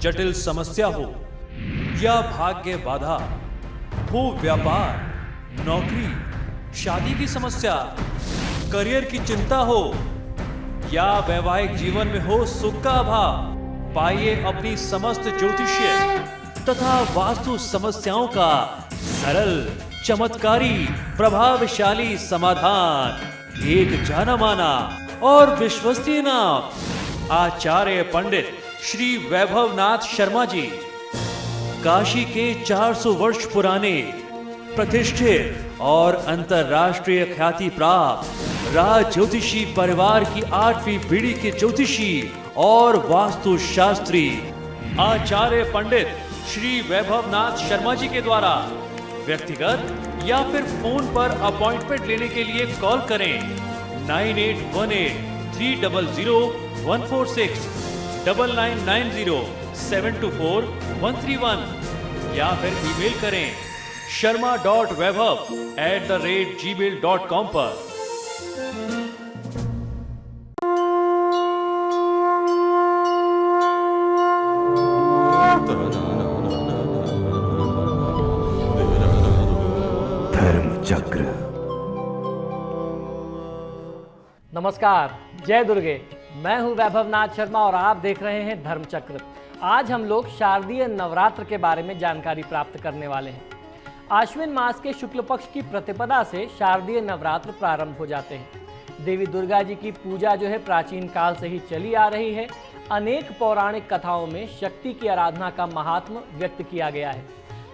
जटिल समस्या हो या भाग्य बाधा हो, व्यापार, नौकरी, शादी की समस्या, करियर की चिंता हो या वैवाहिक जीवन में हो सुख का अभाव, पाइए अपनी समस्त ज्योतिषीय तथा वास्तु समस्याओं का सरल, चमत्कारी, प्रभावशाली समाधान। एक जाना माना और विश्वसनीय नाम, आचार्य पंडित श्री वैभवनाथ शर्मा जी, काशी के 400 वर्ष पुराने प्रतिष्ठित और अंतरराष्ट्रीय ख्याति प्राप्त राज ज्योतिषी परिवार की 8वीं पीढ़ी के ज्योतिषी और वास्तु शास्त्री आचार्य पंडित श्री वैभवनाथ शर्मा जी के द्वारा व्यक्तिगत या फिर फोन पर अपॉइंटमेंट लेने के लिए कॉल करें 9818300146, 9990724131 या फिर ईमेल करें sharma.vaibhav@gmail.com पर। धर्मचक्र। नमस्कार, जय दुर्गे। मैं हूं वैभवनाथ शर्मा और आप देख रहे हैं धर्मचक्र। आज हम लोग शारदीय नवरात्र के बारे में जानकारी प्राप्त करने वाले हैं। आश्विन मास के शुक्ल पक्ष की प्रतिपदा से शारदीय नवरात्र प्रारंभ हो जाते हैं। देवी दुर्गा जी की पूजा जो है प्राचीन काल से ही चली आ रही है। अनेक पौराणिक कथाओं में शक्ति की आराधना का महात्म्य व्यक्त किया गया है।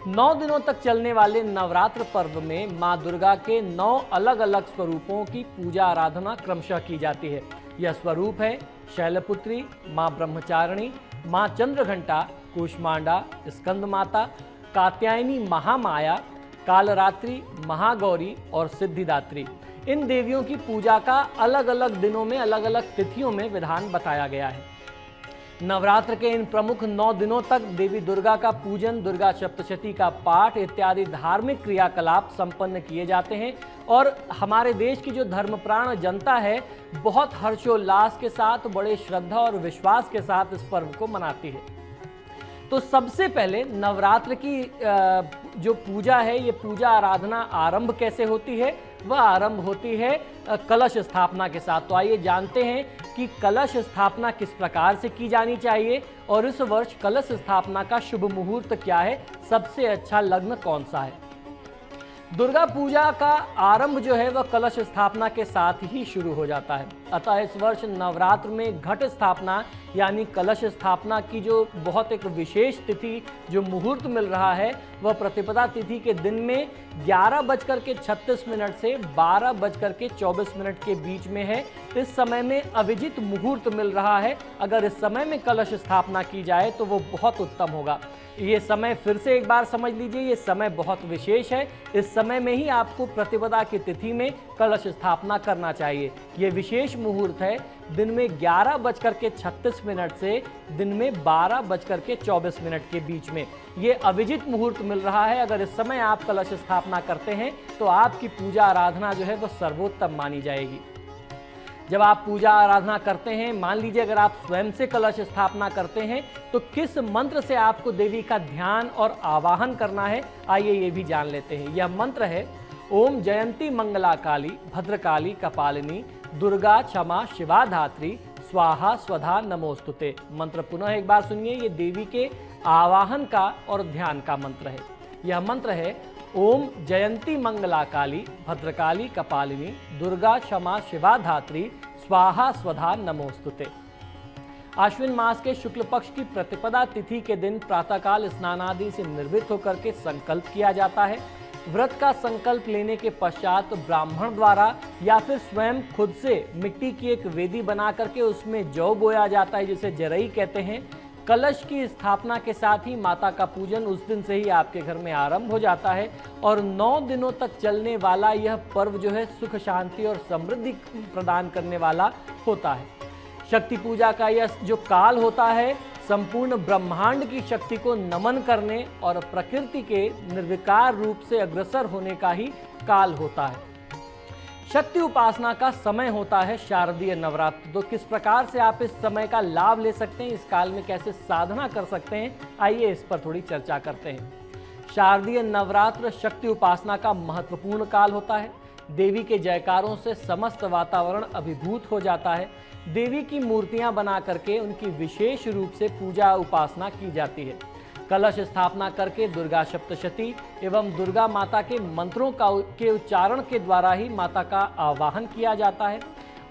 9 दिनों तक चलने वाले नवरात्र पर्व में मां दुर्गा के 9 अलग अलग स्वरूपों की पूजा आराधना क्रमशः की जाती है। यह स्वरूप है शैलपुत्री, मां ब्रह्मचारिणी, मां चंद्रघंटा, कूष्मांडा, स्कंद माता, कात्यायनी महामाया, कालरात्रि, महागौरी और सिद्धिदात्री। इन देवियों की पूजा का अलग अलग दिनों में अलग अलग तिथियों में विधान बताया गया है। नवरात्र के इन प्रमुख 9 दिनों तक देवी दुर्गा का पूजन, दुर्गा सप्तशती का पाठ इत्यादि धार्मिक क्रियाकलाप संपन्न किए जाते हैं और हमारे देश की जो धर्मप्राण जनता है बहुत हर्षोल्लास के साथ, बड़े श्रद्धा और विश्वास के साथ इस पर्व को मनाती है। तो सबसे पहले नवरात्र की जो पूजा है, ये पूजा आराधना आरंभ कैसे होती है? वह आरंभ होती है कलश स्थापना के साथ। तो आइए जानते हैं कि कलश स्थापना किस प्रकार से की जानी चाहिए और इस वर्ष कलश स्थापना का शुभ मुहूर्त क्या है, सबसे अच्छा लग्न कौन सा है। दुर्गा पूजा का आरंभ जो है वह कलश स्थापना के साथ ही शुरू हो जाता है। अतः इस वर्ष नवरात्र में घट स्थापना यानी कलश स्थापना की जो बहुत एक विशेष तिथि जो मुहूर्त मिल रहा है वह प्रतिपदा तिथि के दिन में 11:36 से 12:24 के बीच में है। इस समय में अभिजित मुहूर्त मिल रहा है। अगर इस समय में कलश स्थापना की जाए तो वो बहुत उत्तम होगा। ये समय फिर से एक बार समझ लीजिए, ये समय बहुत विशेष है। इस समय में ही आपको प्रतिपदा की तिथि में कलश स्थापना करना चाहिए। ये विशेष मुहूर्त है दिन में 11:36 से दिन में 12:24 के बीच में। ये अभिजित मुहूर्त मिल रहा है। अगर इस समय आप कलश स्थापना करते हैं तो आपकी पूजा आराधना जो है वह सर्वोत्तम मानी जाएगी। जब आप पूजा आराधना करते हैं, मान लीजिए अगर आप स्वयं से कलश स्थापना करते हैं तो किस मंत्र से आपको देवी का ध्यान और आवाहन करना है, आइए ये भी जान लेते हैं। यह मंत्र है ओम जयंती मंगला काली भद्रकाली कपालिनी दुर्गा क्षमा शिवा धात्री स्वाहा स्वधा नमोस्तुते। मंत्र पुनः एक बार सुनिए, ये देवी के आवाहन का और ध्यान का मंत्र है। यह मंत्र है ओम जयंती मंगला काली भद्रकाली कपालिनी दुर्गा क्षमा शिवा धात्री स्वाहा स्वधा नमोस्तुते। आश्विन मास के शुक्ल पक्ष की प्रतिपदा तिथि के दिन प्रातःकाल स्नानादि से निर्वृत्त होकर के संकल्प किया जाता है। व्रत का संकल्प लेने के पश्चात ब्राह्मण द्वारा या फिर स्वयं खुद से मिट्टी की एक वेदी बना करके उसमें जौ बोया जाता है, जिसे जरई कहते हैं। कलश की स्थापना के साथ ही माता का पूजन उस दिन से ही आपके घर में आरंभ हो जाता है और 9 दिनों तक चलने वाला यह पर्व जो है सुख शांति और समृद्धि प्रदान करने वाला होता है। शक्ति पूजा का यह जो काल होता है संपूर्ण ब्रह्मांड की शक्ति को नमन करने और प्रकृति के निर्विकार रूप से अग्रसर होने का ही काल होता है। शक्ति उपासना का समय होता है शारदीय नवरात्र। तो किस प्रकार से आप इस समय का लाभ ले सकते हैं, इस काल में कैसे साधना कर सकते हैं, आइए इस पर थोड़ी चर्चा करते हैं। शारदीय नवरात्र शक्ति उपासना का महत्वपूर्ण काल होता है। देवी के जयकारों से समस्त वातावरण अभिभूत हो जाता है। देवी की मूर्तियां बना करके उनकी विशेष रूप से पूजा उपासना की जाती है। कलश स्थापना करके दुर्गा सप्तशती एवं दुर्गा माता के मंत्रों के उच्चारण के द्वारा ही माता का आवाहन किया जाता है।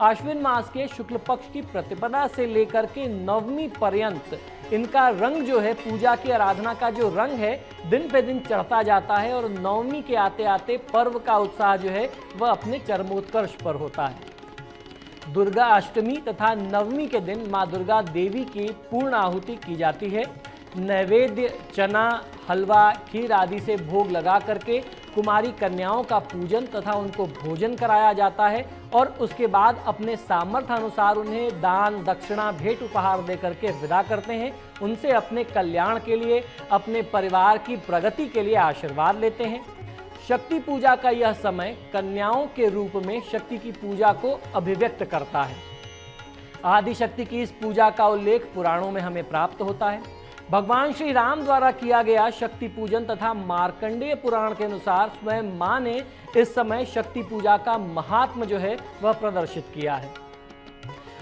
आश्विन मास के शुक्ल पक्ष की प्रतिपदा से लेकर के नवमी पर्यंत इनका रंग जो है, पूजा की आराधना का जो रंग है, दिन पे दिन चढ़ता जाता है और नवमी के आते आते पर्व का उत्साह जो है वह अपने चरमोत्कर्ष पर होता है। दुर्गा अष्टमी तथा नवमी के दिन माँ दुर्गा देवी की पूर्ण आहुति की जाती है। नैवेद्य चना, हलवा, खीर आदि से भोग लगा करके कुमारी कन्याओं का पूजन तथा उनको भोजन कराया जाता है और उसके बाद अपने सामर्थ्य अनुसार उन्हें दान, दक्षिणा, भेंट उपहार दे करके विदा करते हैं। उनसे अपने कल्याण के लिए, अपने परिवार की प्रगति के लिए आशीर्वाद लेते हैं। शक्ति पूजा का यह समय कन्याओं के रूप में शक्ति की पूजा को अभिव्यक्त करता है। आदि शक्ति की इस पूजा का उल्लेख पुराणों में हमें प्राप्त होता है। भगवान श्री राम द्वारा किया गया शक्ति पूजन तथा मार्कंडेय पुराण के अनुसार स्वयं मां ने इस समय शक्ति पूजा का महात्म जो है वह प्रदर्शित किया है।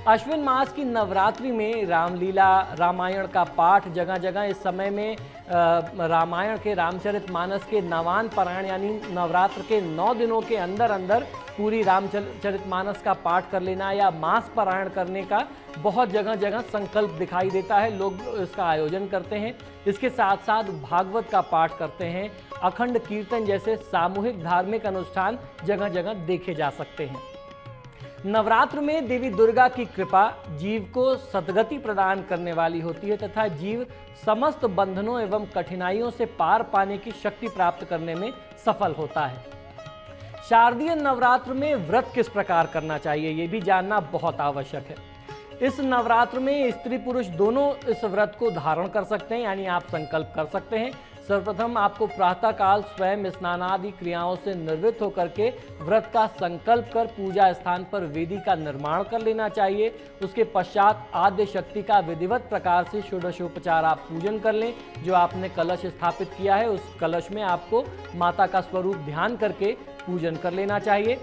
अश्विन मास की नवरात्रि में रामलीला, रामायण का पाठ जगह जगह इस समय में रामायण के रामचरितमानस के नवान पारायण यानी नवरात्र के 9 दिनों के अंदर अंदर पूरी रामचरितमानस का पाठ कर लेना या मास पारायण करने का बहुत जगह जगह संकल्प दिखाई देता है। लोग इसका आयोजन करते हैं। इसके साथ साथ भागवत का पाठ करते हैं। अखंड कीर्तन जैसे सामूहिक धार्मिक अनुष्ठान जगह जगह देखे जा सकते हैं। नवरात्र में देवी दुर्गा की कृपा जीव को सद्गति प्रदान करने वाली होती है तथा जीव समस्त बंधनों एवं कठिनाइयों से पार पाने की शक्ति प्राप्त करने में सफल होता है। शारदीय नवरात्र में व्रत किस प्रकार करना चाहिए, ये भी जानना बहुत आवश्यक है। इस नवरात्र में स्त्री पुरुष दोनों इस व्रत को धारण कर सकते हैं, यानी आप संकल्प कर सकते हैं। सर्वप्रथम आपको प्रातःकाल स्वयं स्नानादि क्रियाओं से निवृत्त होकर के व्रत का संकल्प कर पूजा स्थान पर वेदी का निर्माण कर लेना चाहिए। उसके पश्चात आद्य शक्ति का विधिवत प्रकार से षोडशोपचार आप पूजन कर लें। जो आपने कलश स्थापित किया है उस कलश में आपको माता का स्वरूप ध्यान करके पूजन कर लेना चाहिए।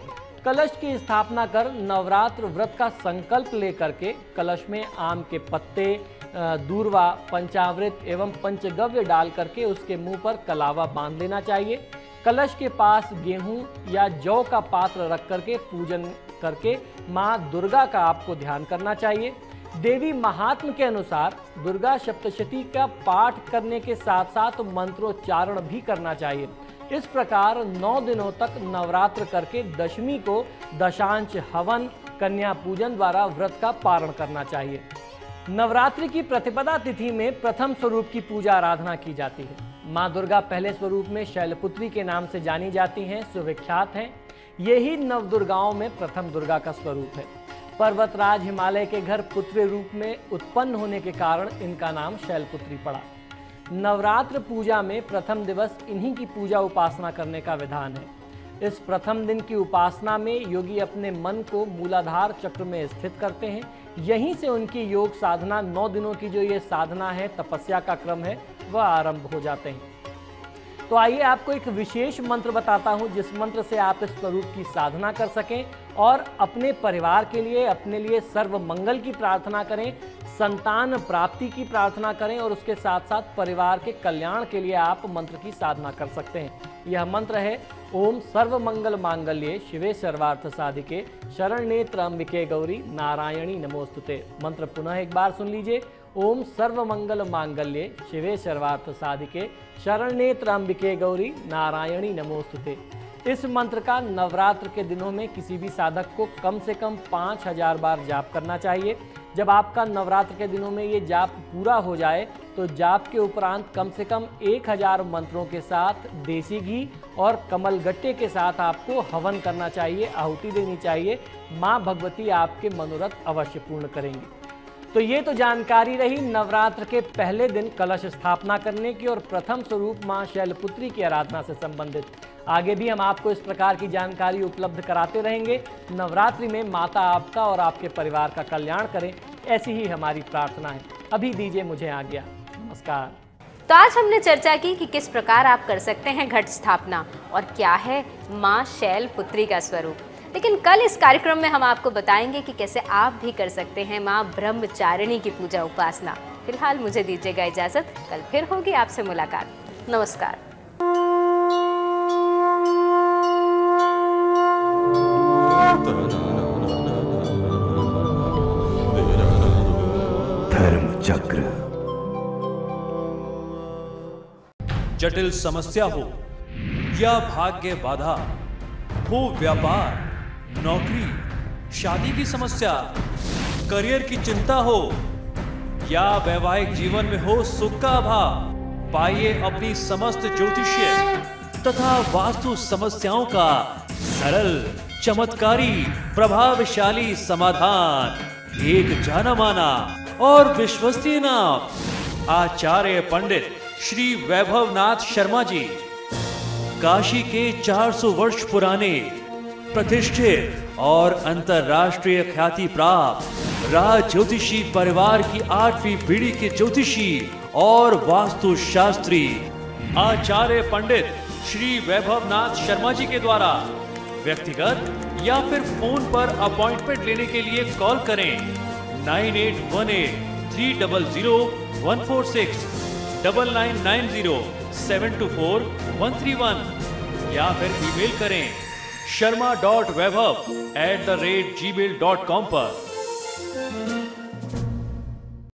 कलश की स्थापना कर नवरात्र व्रत का संकल्प लेकर के कलश में आम के पत्ते, दूर्वा, पंचामृत एवं पंचगव्य डाल करके उसके मुंह पर कलावा बांध लेना चाहिए। कलश के पास गेहूं या जौ का पात्र रख करके पूजन करके मां दुर्गा का आपको ध्यान करना चाहिए। देवी महात्म के अनुसार दुर्गा सप्तशती का पाठ करने के साथ साथ मंत्रोच्चारण भी करना चाहिए। इस प्रकार 9 दिनों तक नवरात्र करके दशमी को दशांश हवन, कन्या पूजन द्वारा व्रत का पारण करना चाहिए। नवरात्रि की प्रतिपदा तिथि में प्रथम स्वरूप की पूजा आराधना की जाती है। माँ दुर्गा पहले स्वरूप में शैलपुत्री के नाम से जानी जाती हैं, सुविख्यात हैं। यही नवदुर्गाओं में प्रथम दुर्गा का स्वरूप है। पर्वतराज हिमालय के घर पुत्र रूप में उत्पन्न होने के कारण इनका नाम शैलपुत्री पड़ा। नवरात्र पूजा में प्रथम दिवस इन्हीं की पूजा उपासना करने का विधान है। इस प्रथम दिन की उपासना में योगी अपने मन को मूलाधार चक्र में स्थित करते हैं। यहीं से उनकी योग साधना 9 दिनों की जो ये साधना है, तपस्या का क्रम है, वह आरंभ हो जाते हैं। तो आइए आपको एक विशेष मंत्र बताता हूं जिस मंत्र से आप इस स्वरूप की साधना कर सकें और अपने परिवार के लिए, अपने लिए सर्व मंगल की प्रार्थना करें, संतान प्राप्ति की प्रार्थना करें और उसके साथ साथ परिवार के कल्याण के लिए आप मंत्र की साधना कर सकते हैं। यह मंत्र है ओम सर्व मंगल मांगल्ये शिवे सर्वार्थ साधिके शरण्ये त्र्यंबके गौरी नारायणी नमोस्तुते। मंत्र पुनः एक बार सुन लीजिए। ओम सर्व मंगल मांगल्ये शिवे सर्वार्थ साधिके शरण्ये त्र्यंबके गौरी नारायणी नमोस्तुते। इस मंत्र का नवरात्र के दिनों में किसी भी साधक को कम से कम 5000 बार जाप करना चाहिए। जब आपका नवरात्र के दिनों में ये जाप पूरा हो जाए तो जाप के उपरांत कम से कम 1000 मंत्रों के साथ देसी घी और कमलगट्टे के साथ आपको हवन करना चाहिए, आहुति देनी चाहिए। माँ भगवती आपके मनोरथ अवश्य पूर्ण करेंगी। तो ये तो जानकारी रही नवरात्र के पहले दिन कलश स्थापना करने की और प्रथम स्वरूप माँ शैलपुत्री की आराधना से संबंधित। आगे भी हम आपको इस प्रकार की जानकारी उपलब्ध कराते रहेंगे। नवरात्रि में माता आपका और आपके परिवार का कल्याण करें, ऐसी ही हमारी प्रार्थना है। अभी दीजिए मुझे आज्ञा। नमस्कार। तो आज हमने चर्चा की कि किस प्रकार आप कर सकते हैं घट स्थापना और क्या है माँ शैलपुत्री का स्वरूप। लेकिन कल इस कार्यक्रम में हम आपको बताएंगे कि कैसे आप भी कर सकते हैं माँ ब्रह्मचारिणी की पूजा उपासना। फिलहाल मुझे दीजिएगा इजाजत, कल फिर होगी आपसे मुलाकात। नमस्कार। धर्म चक्र। जटिल समस्या हो या भाग्य बाधा हो, व्यापार, नौकरी, शादी की समस्या, करियर की चिंता हो या वैवाहिक जीवन में हो सुख का अभाव, पाइए अपनी समस्त ज्योतिषीय तथा वास्तु समस्याओं का सरल, चमत्कारी, प्रभावशाली समाधान। एक जाना माना और विश्वसनीय नाम, आचार्य पंडित श्री वैभवनाथ शर्मा जी, काशी के 400 वर्ष पुराने प्रतिष्ठित और अंतरराष्ट्रीय ख्याति प्राप्त राज ज्योतिषी परिवार की 8वीं पीढ़ी के ज्योतिषी और वास्तु शास्त्री आचार्य पंडित श्री वैभवनाथ शर्मा जी के द्वारा व्यक्तिगत या फिर फोन पर अपॉइंटमेंट लेने के लिए कॉल करें 9818 300 146 9990 724 131 या फिर ईमेल करें sharma.vaibhav@gmail.com पर।